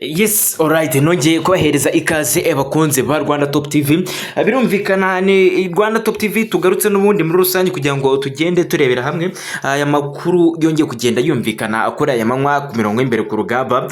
Yes, alright, nongeye kubahereza ikaze bakunze ba Rwanda Top TV. Birumvikana ni Rwanda Top TV tugarutse n'ubundi muri rusange kugira ngo tugende turebera hamwe aya makuru yongeye kugenda yumvikana akora aya manywa ku mirongo imbere ku rugamba.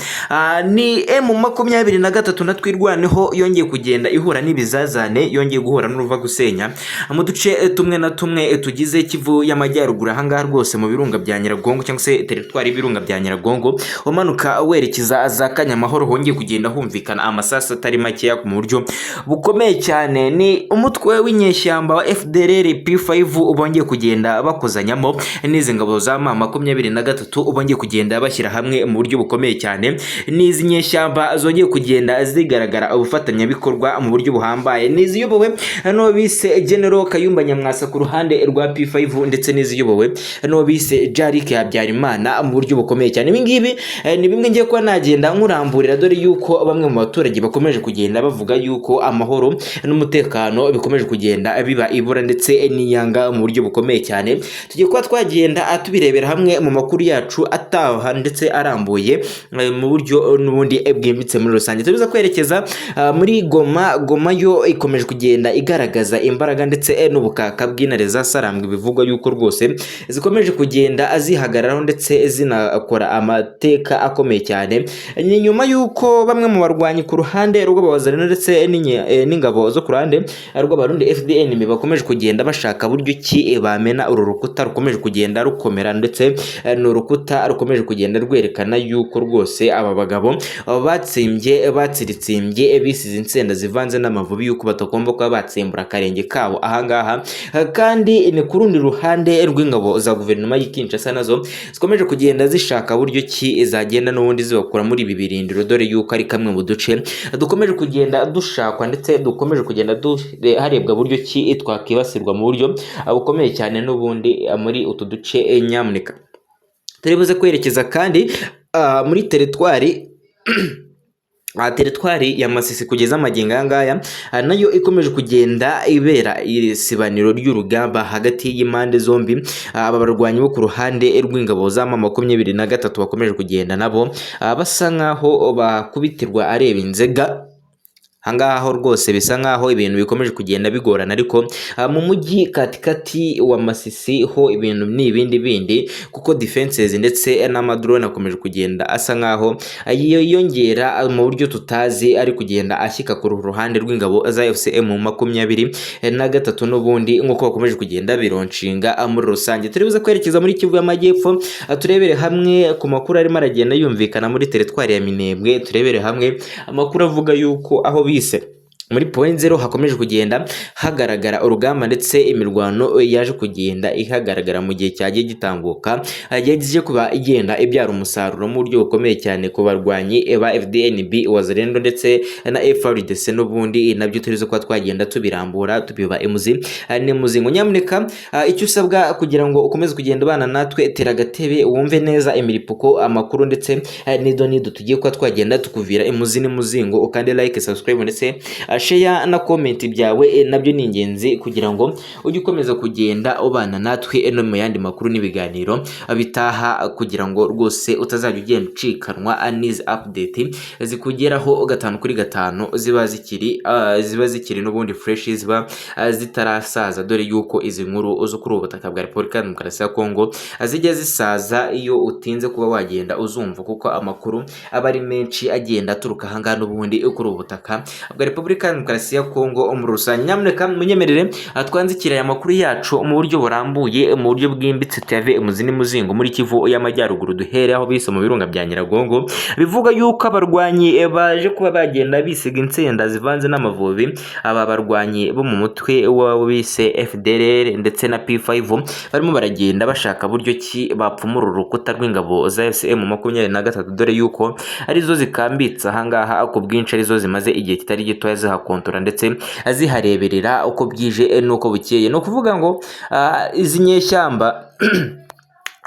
Ni M23 natwirwaneho yongeye kugenda ihura n'ibizazane, yongeye guhura n'uruva gusenya mu duce tumwe na tumwe tugize Kivu y'amajyaruguru ahangaha rwose mu birunga bya Nyiragongo cyangwa se teritwari y'ibirunga bya Nyiragongo umanuka werekeza za Kanyamahoro hongeye kugenda humvikana amasasa atari makeya mu buryo bukomeye cyane. Ni umutwe w'inyeshyamba wa FDLR P5 ubongeye kugenda bakozanyamo n'izi ngabo za M23 ubongeye kugenda bashyira hamwe mu buryo bukomeye cyane. N'izi nyeshyamba zongeye kugenda zigaragara ubufatanyabikorwa mu buryo buhambaye, n'iziyobowe no bise General Kayumba Nyamwasa ku ruhande rwa P5 ndetse n'iziyobowe no bise Jarik Habyarimana mu buryo bukomeye cyane. Ibi ngibi ni bimwe ngiye kuba nagenda nkuramburira, dore yuko bamwe mu baturage bakomeje kugenda bavuga yuko amahoro n'umutekano bikomeje kugenda biba ibura ndetse n'iyanga mu buryo bukomeye cyane. Tugiye kuba twagenda tubirebera hamwe mu makuru yacu ataha ndetse arambuye mu buryo n'ubundi bwimbitse muri rusange. Tubiza kwerekeza muri Goma yo ikomeje kugenda igaragaza imbaraga ndetse n'ubukaka bw'intare za Sarambwe, bivugwa yuko rwose zikomeje kugenda zihagararaho ndetse zinakora amateka akomeye cyane. Ni nyuma yuko bamwe mu barwanyi ku ruhande rw'abazarino ndetse n'ingabo zo ku ruhande rw'abarundi FDN bakomeje kugenda bashaka buryo ki bamena uru rukuta rukomeje kugenda rukomera, ndetse n'urukuta rukomeje kugenda rwerekana yuko rwose aba bagabo batsiritsimbye bisize insenda zivanze n'amavubi yuko batagomba kuba batsembura akarenge kabo ahangaha. Kandi ni ku rundi ruhande rw'ingabo za guverinoma y'Kinshasa nazo zikomeje kugenda zishaka buryo ki zagenda n'ubundi zibakura muri ibi birindiro, dore yuko ari kamwe mu duce dukomeje kugenda dushakwa ndetse dukomeje kugenda harebwa buryo ki twakibasirwa mu buryo bukomeye cyane n'ubundi muri utu duce. Nyamuneka turibuze kwerekeza kandi muri teritwari teritwari ya Masisi kugeza amagingo ayangaya nayo ikomeje kugenda ibera isibaniro ry'urugamba hagati y'impande zombi. Aba barwanyi bo ku ruhande rw'ingabo za M23 bakomeje kugenda nabo basa nkaho bakubitirwa areba inzega hangaho rwose, bisa nkaho ibintu bikomeje kugenda bigorana, ariko mu mujyi katikati wa Masisi ho ibintu ni ibindi bindi, kuko defenses ndetse n'amadrone akomeje kugenda asa nkaho yiyongera mu buryo tutazi, ari kugenda ashyika ku ruhande rw'ingabo za FCM M23 n'ubundi nkuko bakomeje kugenda bironshinga muri rusange. Turibuze kwerekeza muri Kivu y'Amajyepfo turebere hamwe ku makuru arimo aragenda yumvikana muri teritwari ya Minembwe. Turebere hamwe amakuru avuga yuko aho muri point 0 hakomeje kugenda hagaragara urugamba ndetse imirwano yaje kugenda ihagaragara mu gihe cyagiye gitambuka, yagiye kuba igenda ibyara umusaruro mu buryo bukomeye cyane ku barwanyi ba FDNB Wazalendo ndetse na FARDC n'ubundi nabyo turizo kwa twagenda tubirambura tubiba muzingo. Nyamuneka icyo usabwa kugira ngo ukomeze kugenda bana natwe, tera agatebe wumve neza imiripuko amakuru ndetse nido tugiye kwa twagenda tukuvira muzingo, ukande like, subscribe ndetse share na comment byawe nabyo ni ingenzi kugira ngo ujye ukomeza kugenda ubana natwe no mu yandi makuru n'ibiganiro bitaha, kugira ngo rwose utazajya ugenda ucikanwa n'izi update zikugeraho 5 kuri 5 ziba zikiri n'ubundi fresh, ziba zitarasaza, dore yuko izi nkuru zo kuri ubutaka bwa Repubulika ya Demokarasi ya Kongo zijya zisaza iyo utinze kuba wagenda uzumva, kuko amakuru aba ari menshi agenda aturuka hangana n'ubundi kuri ubutaka bwa Repubulika ya Demokarasi ya Kongo muri rusange. Nyamuneka munyemerere twanzikira aya makuru yacu mu buryo burambuye mu buryo bwimbitse tuyave muzingo muri Kivu y'Amajyaruguru, duhere aho bise mu birunga bya Nyiragongo. Bivuga yuko abarwanyi baje kuba bagenda bisiga insenda zivanze n'amavubi. Aba barwanyi bo mu mutwe wabo bise FDLR ndetse na P5 barimo baragenda bashaka buryo ki bapfumura urukuta rw'ingabo za M23, dore yuko arizo zikambitse ahangaha ku bwinshi, arizo zimaze igihe kitari gito zihakontora ndetse azihareberera uko bwije nuko bukeye. No kuvuga ngo izi nyeshyamba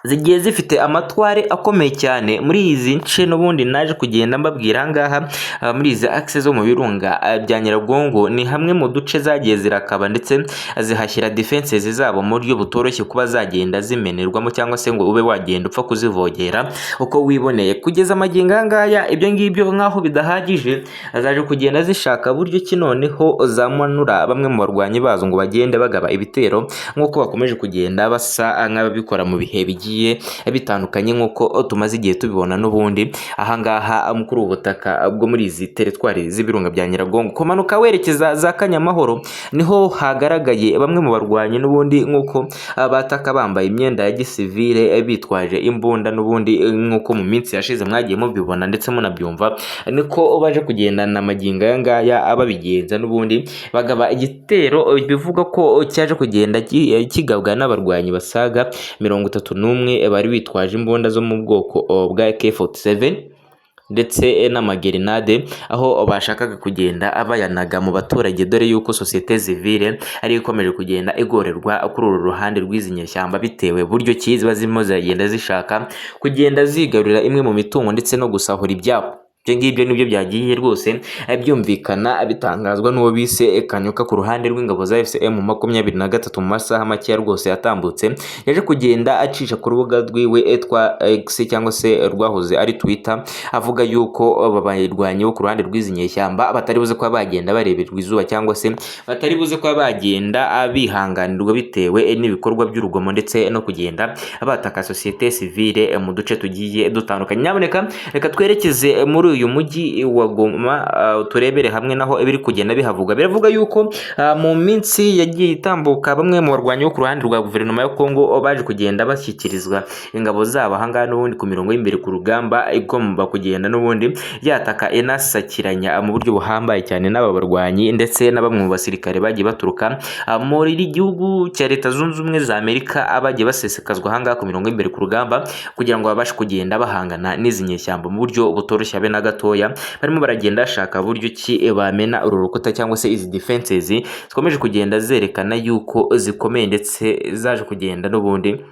zigiye zifite amatware akomeye cyane muri izi nce n'ubundi naje kugenda mbabwira ahangaha muri izi akise zo mu birunga bya Nyiragongo ni hamwe mu duce zagiye zirakaba ndetse zihashyira defenses zabo mu buryo butoroshye kuba zagenda zimenerwamo cyangwa se ngo ube wagenda upfa kuzivogera uko wiboneye. Kugeza amagingo ahangaha ibyo ngibyo nk'aho bidahagije, zaje kugenda zishaka buryo ki noneho zamanura bamwe mu barwanyi bazo ngo bagende bagaba ibitero nk'uko bakomeje kugenda basa nk'ababikora mu bihe bigiye bitandukanye nk'uko tumaze igihe tubibona n'ubundi ahangaha kuri ubu butaka bwo muri izi teritwari z'ibirunga bya Nyiragongo. Kumanuka werekeza za Kanyamahoro niho hagaragaye bamwe mu barwanyi n'ubundi nk'uko bataka bambaye imyenda ya gisivile bitwaje imbunda n'ubundi nk'uko mu minsi yashize mwagiye mubibona ndetse munabyumva, niko baje kugendana amagingo aya ngaya ababigenza n'ubundi bagaba igitero bivuga ko cyaje kugenda kigabwa n'abarwanyi basaga 31 bari bitwaje imbunda zo mu bwoko bwa AK47 ndetse n'amagerinade, aho bashakaga kugenda abayanaga mu baturage dore yuko societe civile ari ikomeje kugenda igorerwa kuri uru ruhande rw'izi nyeshyamba bitewe buryo ki ziba zirimo ziragenda zishaka kugenda zigarurira imwe mu mitungo ndetse no gusahura ibyabo. Ibyo ngibyo nibyo byagiye rwose byumvikana bitangazwa n'uwo bise Kanyuka ku ruhande rw'ingabo za FCM 23 mu masaha make rwose yatambutse, yaje kugenda acisha ku rubuga rwiwe twa X cyangwa se rwahoze ari Twitter, avuga yuko babayirwanye bo ku ruhande rw'izi nyeshyamba batari buze kuba bagenda bareberwa izuba cyangwa se batari buze kuba bagenda bihanganirwa bitewe n'ibikorwa by'urugomo ndetse no kugenda bataka societe civile mu duce tugiye dutandukanye. Nyamuneka reka twerekeze muri uyu mujyi wa Goma turebere hamwe naho ibiri kugenda bihavuga. Biravuga yuko mu minsi yagiye itambuka bamwe mu barwanyi bo ku ruhande rwa guverinoma ya Kongo baje kugenda bashyikirizwa ingabo zabo ahangaha n'ubundi ku mirongo y'imbere ku rugamba igomba kugenda n'ubundi yataka inasakiranya mu buryo buhambaye cyane n'aba barwanyi ndetse na bamwe mu basirikare bagiye baturuka muri gihugu cya Leta Zunze Ubumwe za Amerika abagiye basesekazwa ahangaha ku mirongo y'imbere ku rugamba kugira ngo babashe kugenda bahangana n'izi nyeshyamba mu buryo butoroshye abe na gatoya. Barimo baragenda bashaka buryo ki bamena uru rukuta cyangwa se izi defenses zikomeje kugenda zerekana yuko zikomeye ndetse zaje kugenda n'ubundi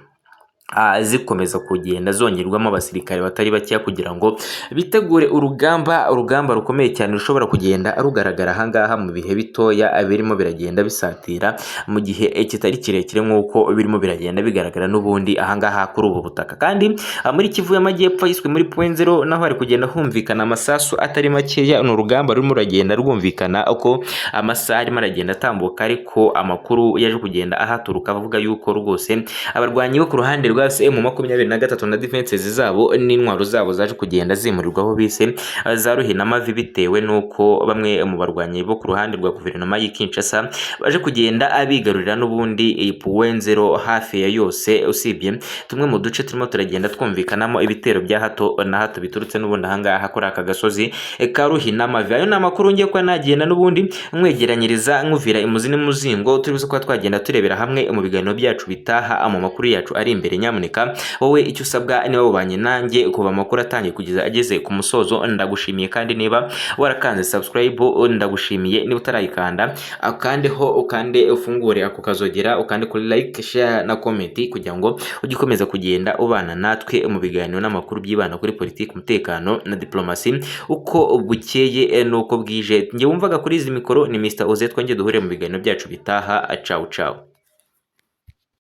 zikomeza kugenda zongerwamo abasirikare batari bakeya kugira ngo bitegure urugamba rukomeye cyane rushobora kugenda rugaragara ahangaha mu bihe bitoya birimo biragenda bisatira mu gihe kitari kirekire nk'uko birimo biragenda bigaragara n'ubundi ahangaha kuri ubu butaka. Kandi muri Kivu y'Amajyepfo yiswe muri Point Zero naho hari kugenda humvikana amasasu atari makeya. Ni urugamba rurimo ruragenda rwumvikana uko amasaha arimo aragenda atambuka, ariko amakuru yaje kugenda ahaturuka avuga yuko rwose abarwanyi bo ku ruhande rwa M23 na defenses zabo n'intwaro zabo zaje kugenda zimurirwaho bise za ruhinamavi bitewe nuko bamwe mu barwanyi bo ku ruhande rwa guverinoma y'i Kinshasa baje kugenda abigarurira n'ubundi Point Zero hafi ya yose, usibye tumwe mu duce turimo turagenda twumvikanamo ibitero bya hato na hato biturutse n'ubundi ahangaha kuri aka gasozi ka ruhinamavi. Ayo ni amakuru ngiye kwa nagenda n'ubundi mwegeranyiriza nkuvira imuzi n'umuzingo turibuze kuba twagenda turebera hamwe mu biganiro byacu bitaha mu makuru yacu ari imbere. Nyamuneka wowe icyo usabwa niba wabanye nanjye kuva amakuru atangiye kugeza ageze ku musozo ndagushimiye, kandi niba warakanze subscribe ndagushimiye, niba utarayikanda akandeho ukande ufungure ako kazogera ukande kuri like, share na comment kugira ngo ugikomeza kugenda ubana natwe mu biganiro n'amakuru byibana kuri politiki, umutekano na diplomasi uko bukeye nuko bwije. Nge wumvaga kuri izi mikoro ni Mr. Oze, twongeye duhure mu biganiro byacu bitaha. Ciao ciao.